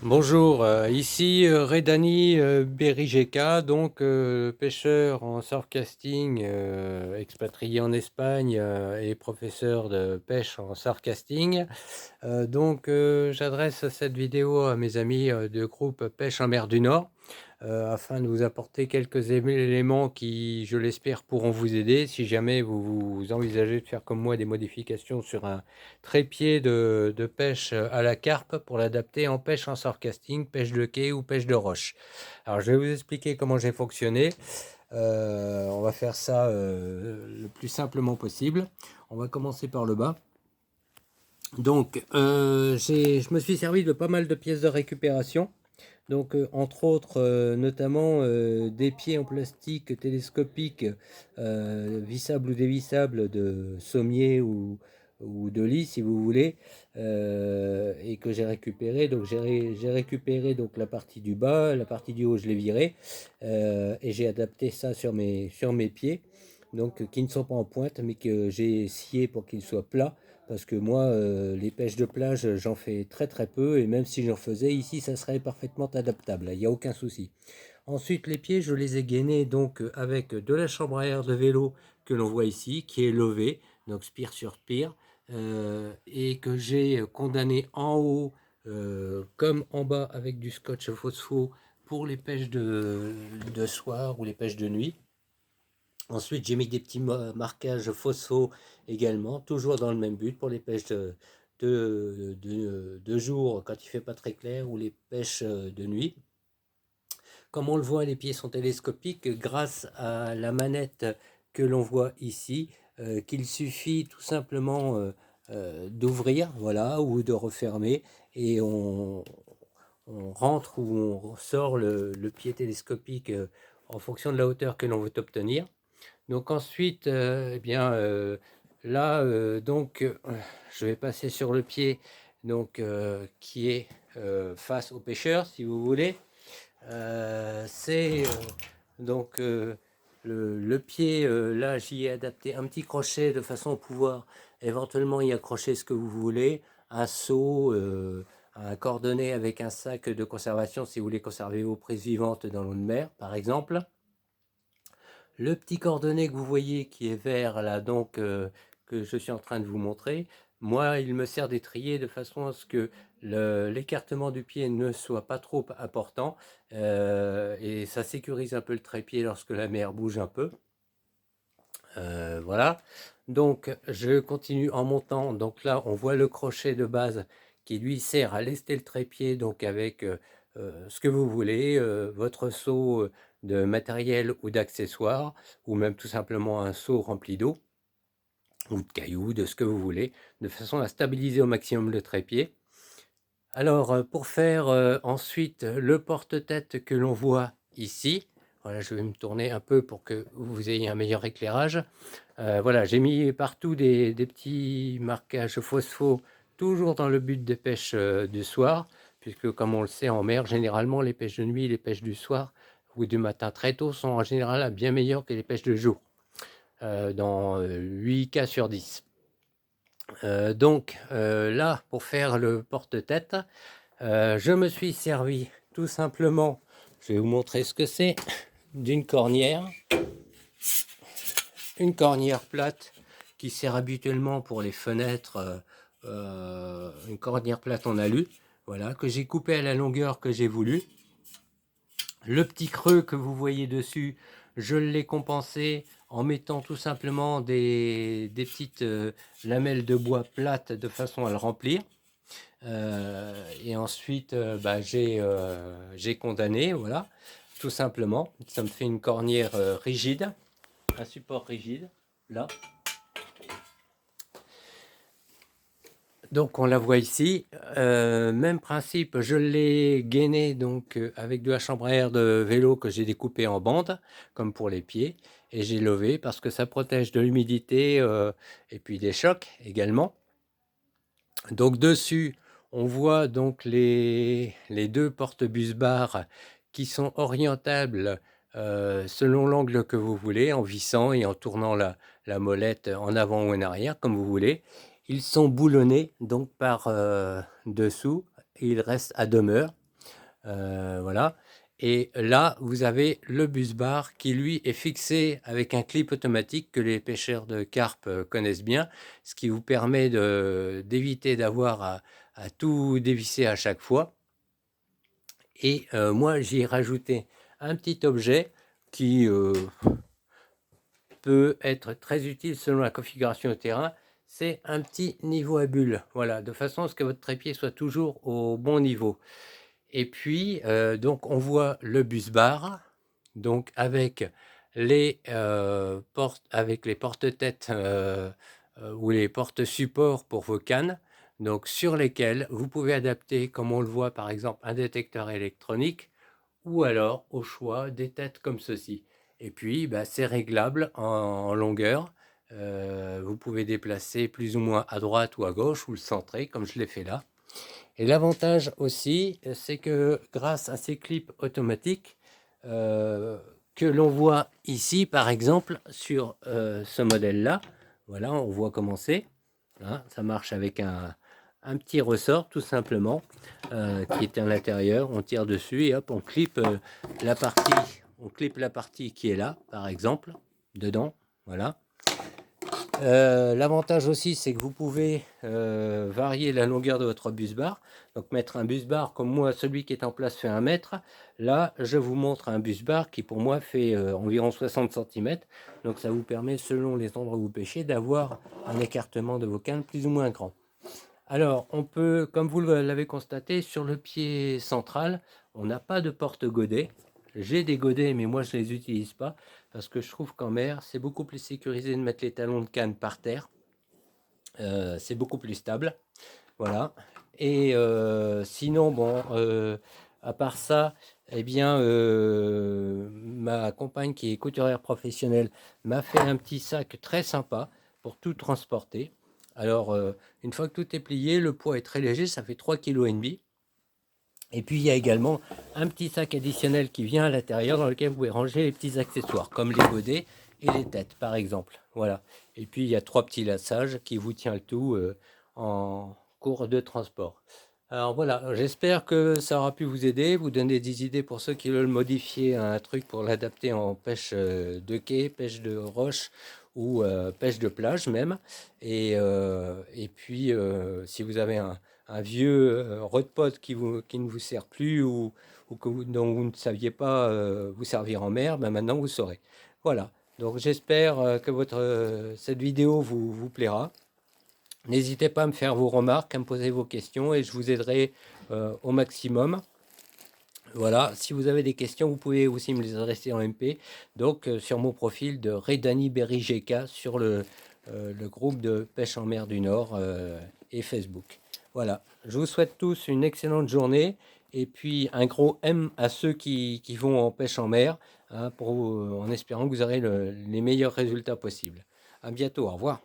Bonjour, ici Redani Berijeka, donc pêcheur en surfcasting, expatrié en Espagne et professeur de pêche en surfcasting. J'adresse cette vidéo à mes amis du groupe Pêche en mer du Nord afin de vous apporter quelques éléments qui, je l'espère, pourront vous aider si jamais vous envisagez de faire comme moi des modifications sur un trépied de pêche à la carpe pour l'adapter en pêche en surfcasting, pêche de quai ou pêche de roche. Alors je vais vous expliquer comment j'ai fonctionné. On va faire ça le plus simplement possible. On va commencer par le bas. Je me suis servi de pas mal de pièces de récupération. Entre autres, notamment des pieds en plastique télescopiques, vissables ou dévissables de sommier ou de lit, si vous voulez, et que j'ai récupéré. Donc, j'ai récupéré donc la partie du bas, la partie du haut, je l'ai virée, et j'ai adapté ça sur mes pieds, donc qui ne sont pas en pointe, mais que j'ai scié pour qu'ils soient plats. Parce que moi, les pêches de plage, j'en fais très très peu, et même si j'en faisais, ici, ça serait parfaitement adaptable, il n'y a aucun souci. Ensuite, les pieds, je les ai gainés donc avec de la chambre à air de vélo que l'on voit ici, qui est levée, donc spire sur spire, et que j'ai condamné en haut comme en bas avec du scotch phospho pour les pêches de soir ou les pêches de nuit. Ensuite, j'ai mis des petits marquages phospho également, toujours dans le même but pour les pêches de jour quand il fait pas très clair ou les pêches de nuit. Comme on le voit, les pieds sont télescopiques grâce à la manette que l'on voit ici, qu'il suffit tout simplement d'ouvrir, voilà, ou de refermer, et on rentre ou on sort le pied télescopique en fonction de la hauteur que l'on veut obtenir. Donc ensuite, là, je vais passer sur le pied qui est face au pêcheur, si vous voulez. C'est donc le pied, là, j'y ai adapté un petit crochet de façon à pouvoir éventuellement y accrocher ce que vous voulez, un seau, un cordonnet avec un sac de conservation si vous voulez conserver vos prises vivantes dans l'eau de mer, par exemple. Le petit cordonnet que vous voyez qui est vert là, que je suis en train de vous montrer, moi il me sert d'étrier de façon à ce que l'écartement du pied ne soit pas trop important, et ça sécurise un peu le trépied lorsque la mer bouge un peu. Voilà, donc je continue en montant. Donc là on voit le crochet de base qui lui sert à lester le trépied, donc avec ce que vous voulez, votre seau de matériel ou d'accessoires, ou même tout simplement un seau rempli d'eau ou de cailloux, de ce que vous voulez, de façon à stabiliser au maximum le trépied. Alors pour faire ensuite le porte-tête que l'on voit ici, voilà, je vais me tourner un peu pour que vous ayez un meilleur éclairage. Voilà, j'ai mis partout des petits marquages phospho, toujours dans le but des pêches du soir, puisque comme on le sait en mer, généralement les pêches de nuit, les pêches du soir ou du matin très tôt sont en général bien meilleures que les pêches de jour, dans 8 cas sur 10. Là, pour faire le porte-tête, je me suis servi tout simplement, je vais vous montrer ce que c'est, d'une cornière. Une cornière plate qui sert habituellement pour les fenêtres, une cornière plate en alu, voilà, que j'ai coupé à la longueur que j'ai voulu. Le petit creux que vous voyez dessus, je l'ai compensé en mettant tout simplement des petites lamelles de bois plates de façon à le remplir. Et ensuite, j'ai condamné, voilà, tout simplement. Ça me fait une cornière rigide, un support rigide, là. Donc on la voit ici, même principe, je l'ai gainé avec de la chambre à air de vélo que j'ai découpé en bandes, comme pour les pieds, et j'ai levé parce que ça protège de l'humidité et puis des chocs également. Donc dessus, on voit donc les deux porte-bus-barres qui sont orientables selon l'angle que vous voulez, en vissant et en tournant la molette en avant ou en arrière, comme vous voulez. Ils sont boulonnés donc par dessous et ils restent à demeure. Voilà. Et là, vous avez le bus bar qui, lui, est fixé avec un clip automatique que les pêcheurs de carpe connaissent bien, ce qui vous permet d'éviter d'avoir à tout dévisser à chaque fois. Et moi, j'y ai rajouté un petit objet qui peut être très utile selon la configuration du terrain. C'est un petit niveau à bulles, voilà, de façon à ce que votre trépied soit toujours au bon niveau. Et puis, donc, on voit le bus bar, donc avec les porte-têtes ou les porte-supports pour vos cannes, donc sur lesquels vous pouvez adapter, comme on le voit par exemple, un détecteur électronique ou alors au choix des têtes comme ceci. Et puis, bah, c'est réglable en longueur. Vous pouvez déplacer plus ou moins à droite ou à gauche ou le centrer comme je l'ai fait là. Et l'avantage aussi, c'est que grâce à ces clips automatiques que l'on voit ici, par exemple, sur ce modèle-là, voilà, on voit comment c'est. Hein, ça marche avec un petit ressort, tout simplement, qui est à l'intérieur. On tire dessus et hop, on clip la partie qui est là, par exemple, dedans. Voilà. L'avantage aussi, c'est que vous pouvez varier la longueur de votre bus bar. Donc mettre un bus bar comme moi, celui qui est en place fait 1 mètre. Là, je vous montre un bus bar qui pour moi fait environ 60 cm. Donc ça vous permet, selon les endroits où vous pêchez, d'avoir un écartement de vos cannes plus ou moins grand. Alors, on peut, comme vous l'avez constaté, sur le pied central, on n'a pas de porte-godet. J'ai des godets, mais moi, je ne les utilise pas parce que je trouve qu'en mer, c'est beaucoup plus sécurisé de mettre les talons de canne par terre. C'est beaucoup plus stable. Voilà. Et sinon, bon, à part ça, eh bien, ma compagne qui est couturière professionnelle m'a fait un petit sac très sympa pour tout transporter. Alors, une fois que tout est plié, le poids est très léger, ça fait 3,5 kg. Et puis, il y a également un petit sac additionnel qui vient à l'intérieur dans lequel vous pouvez ranger les petits accessoires, comme les godets et les têtes, par exemple. Voilà. Et puis, il y a 3 petits lassages qui vous tient le tout en cours de transport. Alors voilà, j'espère que ça aura pu vous aider, vous donner des idées pour ceux qui veulent modifier un truc pour l'adapter en pêche de quai, pêche de roche ou pêche de plage même. Et puis, si vous avez un vieux rod-pod qui ne vous sert plus ou dont vous ne saviez pas vous servir en mer, ben maintenant vous saurez. Voilà, donc j'espère que cette vidéo vous plaira. N'hésitez pas à me faire vos remarques, à me poser vos questions et je vous aiderai au maximum. Voilà, si vous avez des questions, vous pouvez aussi me les adresser en MP, donc sur mon profil de Redani Berry GK sur le groupe de pêche en mer du Nord et Facebook. Voilà, je vous souhaite tous une excellente journée et puis un gros M à ceux qui vont en pêche en mer, hein, en espérant que vous aurez les meilleurs résultats possibles. À bientôt, au revoir.